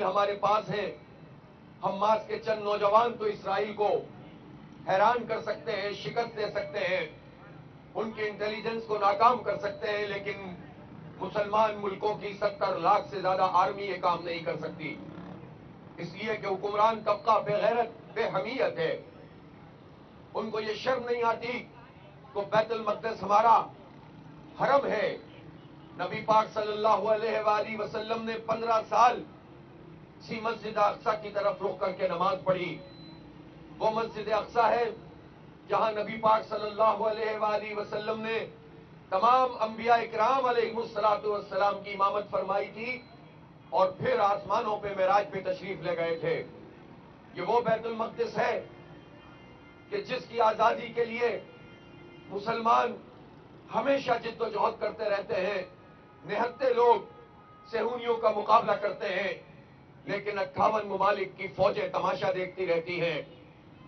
ہمارے پاس ہیں. حماس کے چند نوجوان تو اسرائیل کو حیران کر سکتے ہیں، شکست دے سکتے ہیں، ان کے انٹیلیجنس کو ناکام کر سکتے ہیں، لیکن مسلمان ملکوں کی 70 لاکھ سے زیادہ آرمی یہ کام نہیں کر سکتی. اس لیے کہ حکمران طبقہ بے غیرت، بے حمیت ہے. ان کو یہ شرم نہیں آتی تو بیت المقدس ہمارا حرم ہے. نبی پاک صلی اللہ علیہ وآلہ وسلم نے 15 سال اسی مسجد اقصی کی طرف رخ کر کے نماز پڑھی. وہ مسجد اقصی ہے جہاں نبی پاک صلی اللہ علیہ وآلہ وسلم نے تمام انبیاء اکرام علیہ السلام کی امامت فرمائی تھی اور پھر آسمانوں پہ معراج پہ تشریف لے گئے تھے. یہ وہ بیت المقدس ہے کہ جس کی آزادی کے لیے مسلمان ہمیشہ جد و جہد کرتے رہتے ہیں. نہتے لوگ صہیونیوں کا مقابلہ کرتے ہیں، لیکن 58 ممالک کی فوجیں تماشا دیکھتی رہتی ہیں.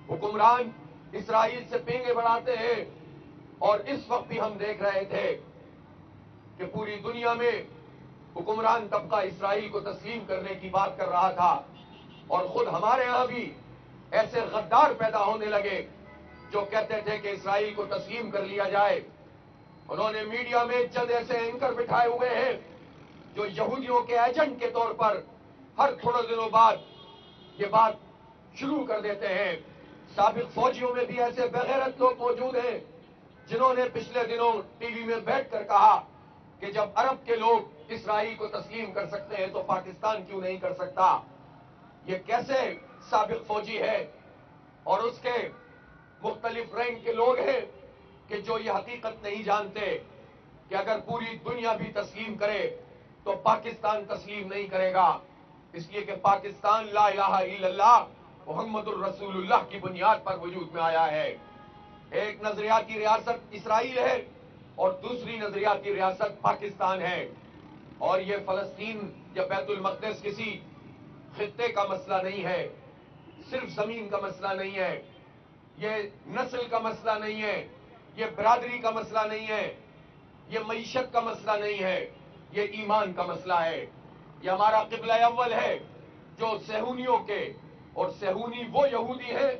حکمران اسرائیل سے پینگے بڑھاتے ہیں، اور اس وقت بھی ہم دیکھ رہے تھے کہ پوری دنیا میں حکمران طبقہ اسرائیل کو تسلیم کرنے کی بات کر رہا تھا، اور خود ہمارے ہاں بھی ایسے غدار پیدا ہونے لگے جو کہتے تھے کہ اسرائیل کو تسلیم کر لیا جائے. انہوں نے میڈیا میں چند ایسے اینکر بٹھائے ہوئے ہیں جو یہودیوں کے ایجنٹ کے طور پر ہر تھوڑے دنوں بعد یہ بات شروع کر دیتے ہیں. سابق فوجیوں میں بھی ایسے بغیرت لوگ موجود ہیں جنہوں نے پچھلے دنوں ٹی وی میں بیٹھ کر کہا کہ جب عرب کے لوگ اسرائیل کو تسلیم کر سکتے ہیں تو پاکستان کیوں نہیں کر سکتا. یہ کیسے سابق فوجی ہے اور اس کے مختلف رینک کے لوگ ہیں کہ جو یہ حقیقت نہیں جانتے کہ اگر پوری دنیا بھی تسلیم کرے تو پاکستان تسلیم نہیں کرے گا. اس لیے کہ پاکستان لا الہ الا اللہ محمد الرسول اللہ کی بنیاد پر وجود میں آیا ہے. ایک نظریاتی ریاست اسرائیل ہے اور دوسری نظریاتی ریاست پاکستان ہے. اور یہ فلسطین یا بیت المقدس کسی خطے کا مسئلہ نہیں ہے، صرف زمین کا مسئلہ نہیں ہے، یہ نسل کا مسئلہ نہیں ہے، یہ برادری کا مسئلہ نہیں ہے، یہ معیشت کا مسئلہ نہیں ہے، یہ ایمان کا مسئلہ ہے. یہ ہمارا قبلہ اول ہے جو صہیونیوں کے، اور صہیونی وہ یہودی ہیں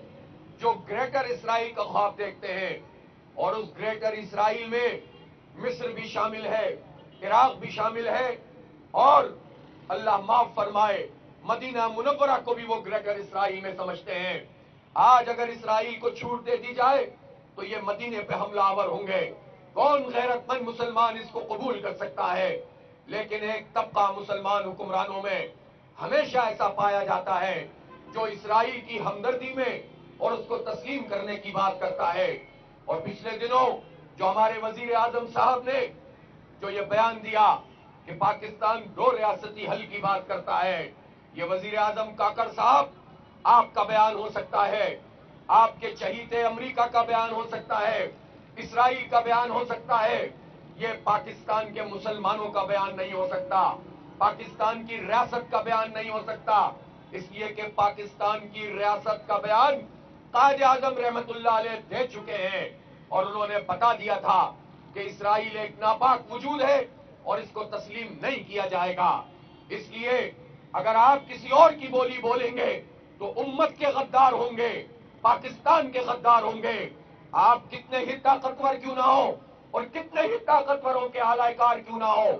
جو گریٹر اسرائیل کا خواب دیکھتے ہیں، اور اس گریٹر اسرائیل میں مصر بھی شامل ہے، عراق بھی شامل ہے، اور اللہ معاف فرمائے مدینہ منورہ کو بھی وہ گریٹر اسرائیل میں سمجھتے ہیں. آج اگر اسرائیل کو چھوٹ دے دی جائے تو یہ مدینے پہ حملہ آور ہوں گے. کون غیرت مند مسلمان اس کو قبول کر سکتا ہے؟ لیکن ایک طبقہ مسلمان حکمرانوں میں ہمیشہ ایسا پایا جاتا ہے جو اسرائیل کی ہمدردی میں اور اس کو تسلیم کرنے کی بات کرتا ہے. اور پچھلے دنوں جو ہمارے وزیر اعظم صاحب نے جو یہ بیان دیا کہ پاکستان 2 ریاستی حل کی بات کرتا ہے، یہ وزیر اعظم کاکڑ صاحب آپ کا بیان ہو سکتا ہے، آپ کے چہیتے امریکہ کا بیان ہو سکتا ہے، اسرائیل کا بیان ہو سکتا ہے، یہ پاکستان کے مسلمانوں کا بیان نہیں ہو سکتا، پاکستان کی ریاست کا بیان نہیں ہو سکتا. اس لیے کہ پاکستان کی ریاست کا بیان قائد اعظم رحمت اللہ علیہ دے چکے ہیں، اور انہوں نے بتا دیا تھا کہ اسرائیل ایک ناپاک وجود ہے اور اس کو تسلیم نہیں کیا جائے گا. اس لیے اگر آپ کسی اور کی بولی بولیں گے تو امت کے غدار ہوں گے، پاکستان کے غدار ہوں گے. آپ کتنے ہی طاقتور کیوں نہ ہو اور کتنے ہی طاقتوروں کے اعلی کار کیوں نہ ہو،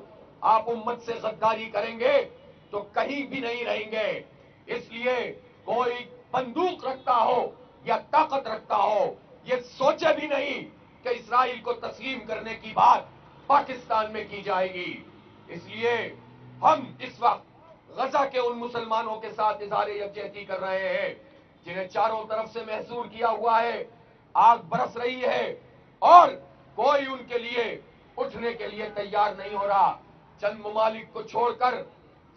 آپ امت سے غداری کریں گے تو کہیں بھی نہیں رہیں گے. اس لیے کوئی بندوق رکھتا ہو یا طاقت رکھتا ہو یہ سوچے بھی نہیں کہ اسرائیل کو تسلیم کرنے کی بات پاکستان میں کی جائے گی. اس لیے ہم اس وقت غزہ کے ان مسلمانوں کے ساتھ اظہار یکجہتی کر رہے ہیں جنہیں چاروں طرف سے محصور کیا ہوا ہے، آگ برس رہی ہے اور کوئی ان کے لیے اٹھنے کے لیے تیار نہیں ہو رہا. چند ممالک کو چھوڑ کر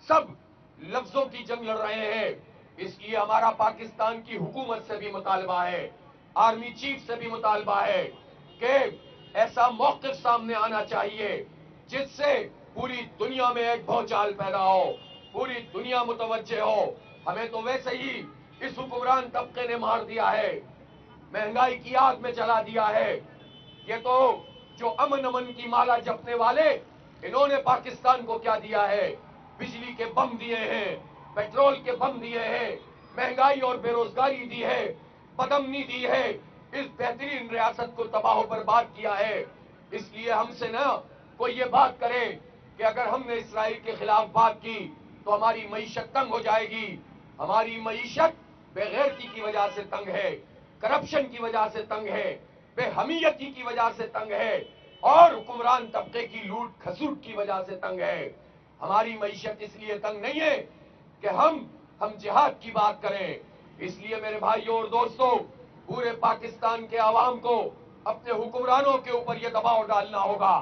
سب لفظوں کی جنگ لڑ رہے ہیں. اس لیے ہمارا پاکستان کی حکومت سے بھی مطالبہ ہے، آرمی چیف سے بھی مطالبہ ہے کہ ایسا موقف سامنے آنا چاہیے جس سے پوری دنیا میں ایک بھوچال پیدا ہو، پوری دنیا متوجہ ہو. ہمیں تو ویسے ہی اس حکمران طبقے نے مار دیا ہے، مہنگائی کی آگ میں جلا دیا ہے. یہ تو جو امن کی مالا جپنے والے انہوں نے پاکستان کو کیا دیا ہے؟ بجلی کے بم دیے ہیں، पेट्रोल के बम दिए हैं, महंगाई और बेरोजगारी दी है, बदअमनी दी है, इस बेहतरीन रियासत को तबाह बर्बाद किया है। इसलिए हमसे ना कोई ये बात करे कि अगर हमने इसराइल के खिलाफ बात की तो हमारी मईशत तंग हो जाएगी। हमारी मईशत बेगैरती की वजह से तंग है, करप्शन की वजह से तंग है, बेहमीयती की वजह से तंग है और हुक्मरान तबके की लूट खसूट की वजह से तंग है। हमारी मईशत इसलिए तंग नहीं है कि हम जिहाद की बात करें। इसलिए मेरे भाइयों और दोस्तों, पूरे पाकिस्तान के आवाम को अपने हुक्मरानों के ऊपर यह दबाव डालना होगा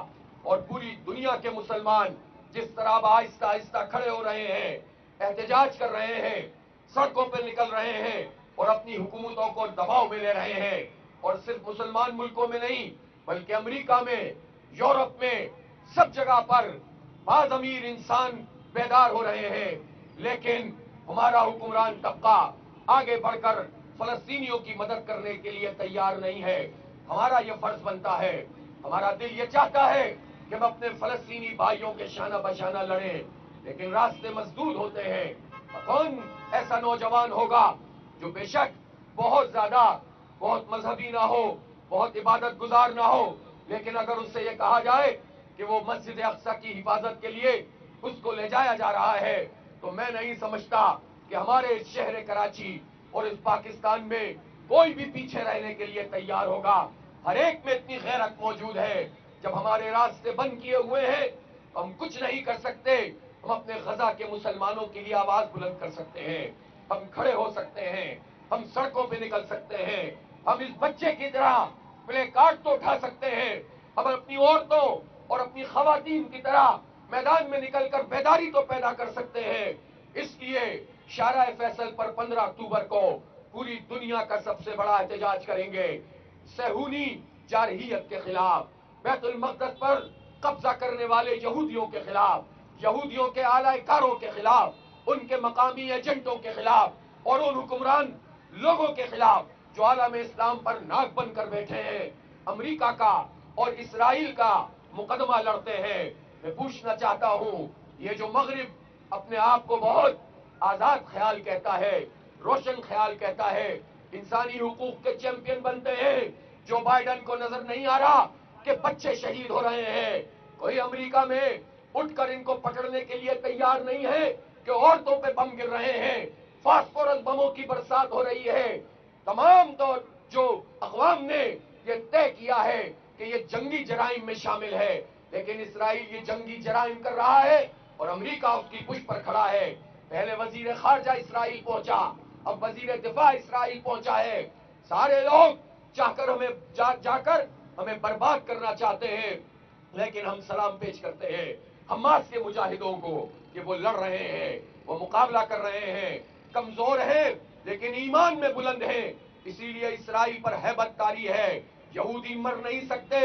और पूरी दुनिया के मुसलमान जिस तरह अब आहिस्ता आहिस्ता खड़े हो रहे हैं, एहतजाज कर रहे हैं, सड़कों पर निकल रहे हैं और अपनी हुकूमतों को दबाव में ले रहे हैं, और सिर्फ मुसलमान मुल्कों में नहीं बल्कि अमेरिका में, यूरोप में, सब जगह पर बाज अमीर इंसान बेदार हो रहे हैं। लेकिन हमारा हुक्मरान तबका आगे बढ़कर फलस्तीनियों की मदद करने के लिए तैयार नहीं है। हमारा यह फर्ज बनता है, हमारा दिल ये चाहता है कि हम अपने फलस्तीनी भाइयों के शाना बशाना लड़ें, लेकिन रास्ते मसदूद होते हैं। कौन ऐसा नौजवान होगा जो बेशक बहुत मजहबी ना हो, बहुत इबादत गुजार ना हो, लेकिन अगर उससे ये कहा जाए कि वो मस्जिद अक्सा की हिफाजत के लिए उसको ले जाया जा रहा है, तो मैं नहीं समझता कि हमारे शहर कराची और इस पाकिस्तान में कोई भी पीछे रहने के लिए तैयार होगा। हर एक में इतनी गैरत मौजूद है। जब हमारे रास्ते बंद किए हुए हैं तो हम कुछ नहीं कर सकते। हम अपने गजा के मुसलमानों के लिए आवाज बुलंद कर सकते हैं, हम खड़े हो सकते हैं, हम सड़कों पे निकल सकते हैं, हम इस बच्चे की तरह प्ले कार्ड तो उठा सकते हैं, हम अपनी औरतों और अपनी खवातीन की तरह मैदान में निकलकर बेदारी तो पैदा कर सकते हैं। इसलिए शारा फैसल पर 15 अक्टूबर को पूरी दुनिया का सबसे बड़ा एहतजाज करेंगे। सहूनी जारहियत के खिलाफ, बैतुल मक़दस पर कब्जा करने वाले यहूदियों के खिलाफ, यहूदियों के आलाकारों के खिलाफ, उनके मकामी एजेंटों के खिलाफ और उन हुक्मरान लोगों के खिलाफ जो आलम इस्लाम पर नाक बनकर बैठे हैं, अमेरिका का और इसराइल का मुकदमा लड़ते हैं। मैं पूछना चाहता हूं, ये जो मगरिब अपने आप को बहुत आजाद ख्याल कहता है, रोशन ख्याल कहता है, इंसानी हुकूक के चैंपियन बनते हैं, जो बाइडन को नजर नहीं आ रहा कि बच्चे शहीद हो रहे हैं। कोई अमेरिका में उठकर इनको पकड़ने के लिए तैयार नहीं है कि औरतों पे बम गिर रहे हैं, फास्फोरस बमों की बरसात हो रही है। तमाम तो जो अक़वाम ने ये तय किया है कि ये जंगी जराइम में शामिल है, लेकिन इसराइल ये जंगी जराइम कर रहा है और अमेरिका उसकी पुश पर खड़ा है। पहले वजीर खारजा इसराइल पहुंचा, अब वजीर दिफा इसराइल पहुंचा है। सारे लोग चाहकर हमें जाकर हमें बर्बाद करना चाहते हैं, लेकिन हम सलाम पेश करते हैं हमास के मुजाहिदों को कि वो लड़ रहे हैं, वो मुकाबला कर रहे हैं, कमजोर हैं लेकिन ईमान में बुलंद हैं। इसीलिए इसराइल पर हैबत तारी है। यहूदी मर नहीं सकते।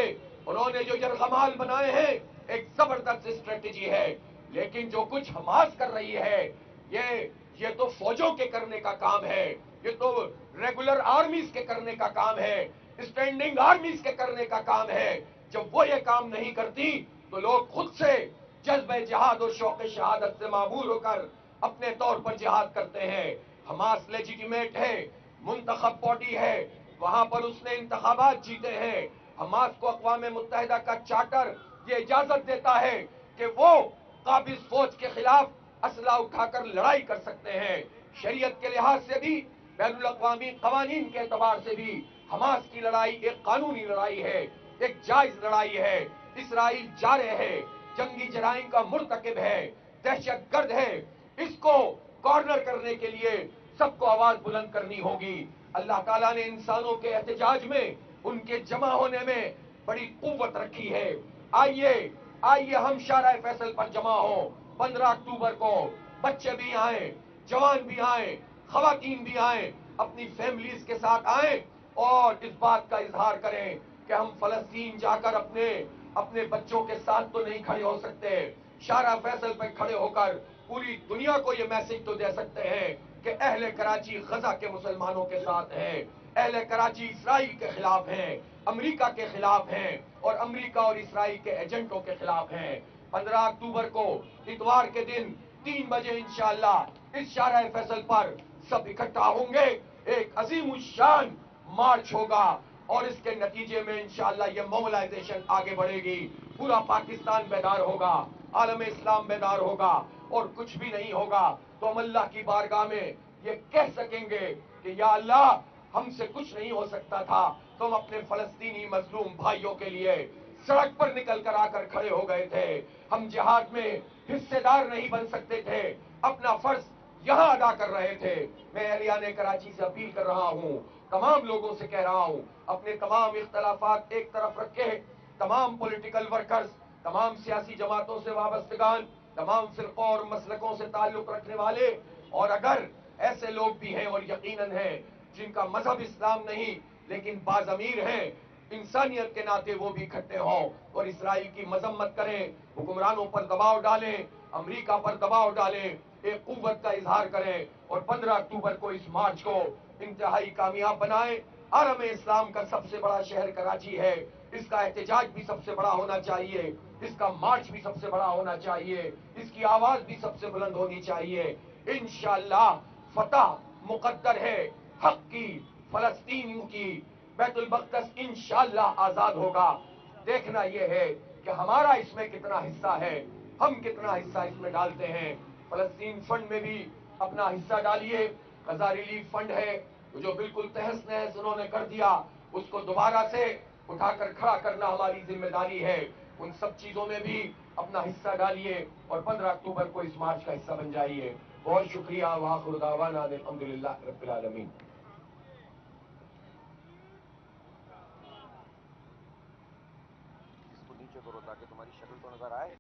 उन्होंने जो यरगमाल बनाए हैं एक जबरदस्त स्ट्रेटेजी है, लेकिन जो कुछ हमास कर रही है ये तो फौजों के करने का काम है, ये तो रेगुलर आर्मीज के करने का काम है, स्टैंडिंग आर्मीज के करने का काम है। जब वो ये काम नहीं करती तो लोग खुद से जज्बे जिहाद और शौक शहादत से मामूल होकर अपने तौर पर जिहाद करते हैं। हमास लेजिटिमेट है, मुंतखब बॉडी है, वहां पर उसने इंतखाबात जीते हैं। हमास को अक़वाम मुत्तहिदा का चार्टर ये इजाजत देता है कि वो काबिज फौज के खिलाफ असला उठाकर लड़ाई कर सकते हैं। शरीयत के लिहाज से भी, बैनुल अक़वामी क़वानीन के एतबार से भी हमास की लड़ाई एक कानूनी लड़ाई है, एक जायज लड़ाई है। इसराइल जारे है, जंगी जराइम का मुर्तकिब है, दहशतगर्द है। इसको कॉर्नर करने के लिए सबको आवाज बुलंद करनी होगी। अल्लाह ताला ने इंसानों के एहतजाज में, उनके जमा होने में बड़ी कुव्वत रखी है। आइए हम शारा फैसल पर जमा हो 15 अक्टूबर को। बच्चे भी आए, जवान भी आए, खवातीन भी आए, अपनी फैमिलीज के साथ आए और इस बात का इजहार करें कि हम फलस्तीन जाकर अपने बच्चों के साथ तो नहीं खड़े हो सकते, शारा फैसल पर खड़े होकर पूरी दुनिया को ये मैसेज तो दे सकते हैं कि अहले कराची गजा के मुसलमानों के साथ हैं, अहले कराची इसराइल के खिलाफ हैं, अमेरिका के खिलाफ हैं और अमेरिका और इसराइल के एजेंटों के खिलाफ हैं। 15 अक्टूबर को इतवार के दिन 3 बजे इंशाअल्लाह इस शारा फैसल पर सब इकट्ठा होंगे, एक अजीम शान मार्च होगा और इसके नतीजे में इंशाअल्लाह ये मोबिलाइजेशन आगे बढ़ेगी। पूरा पाकिस्तान बेदार होगा, आलम इस्लाम बेदार होगा और कुछ भी नहीं होगा तो हम अल्लाह की बारगाह में ये कह सकेंगे कि या अल्लाह हमसे कुछ नहीं हो सकता था तो हम अपने फलस्तीनी मजलूम भाइयों के लिए सड़क पर निकल कर आकर खड़े हो गए थे। हम जिहाद में हिस्सेदार नहीं बन सकते थे, अपना फर्ज यहां अदा कर रहे थे। मैं एरियाने कराची से अपील कर रहा हूं, तमाम लोगों से कह रहा हूं, अपने तमाम इख्तलाफात एक तरफ रखे, तमाम पॉलिटिकल वर्कर्स, तमाम सियासी जमातों से वाबस्तगान, तमाम फिरकों और मसलकों से ताल्लुक रखने वाले, और अगर ऐसे लोग भी हैं और यकीनन हैं जिनका मजहब इस्लाम नहीं लेकिन बाज़मीर हैं, इंसानियत के नाते वो भी इकट्ठे हों और इसराइल की मजम्मत करें, हुक्मरानों पर दबाव डालें, अमेरिका पर दबाव डालें, एक कुव्वत का इजहार करें और 15 अक्टूबर को इस मार्च को इंतहाई कामयाब बनाएं। आलम इस्लाम का सबसे बड़ा शहर कराची है, इसका एहतजाज भी सबसे बड़ा होना चाहिए, इसका मार्च भी सबसे बड़ा होना चाहिए, इसकी आवाज भी सबसे बुलंद होनी चाहिए। इंशाअल्लाह फतह मुकद्दर है, हक की, फलस्तीन की, बैतुल मक़दस इंशाअल्लाह आजाद होगा। देखना यह है कि हमारा इसमें कितना हिस्सा है, हम कितना हिस्सा इसमें डालते हैं। फलस्तीन फंड में भी अपना हिस्सा डालिए, गजा रिलीफ फंड है जो बिल्कुल तहस नहस उन्होंने कर दिया, उसको दोबारा से उठाकर खड़ा करना हमारी जिम्मेदारी है। उन सब चीजों में भी अपना हिस्सा डालिए और 15 अक्टूबर को इस मार्च का हिस्सा बन जाइए। बहुत शुक्रिया। वाखिर दावाना अल्हम्दुलिल्लाह रब्बिल आलमीन।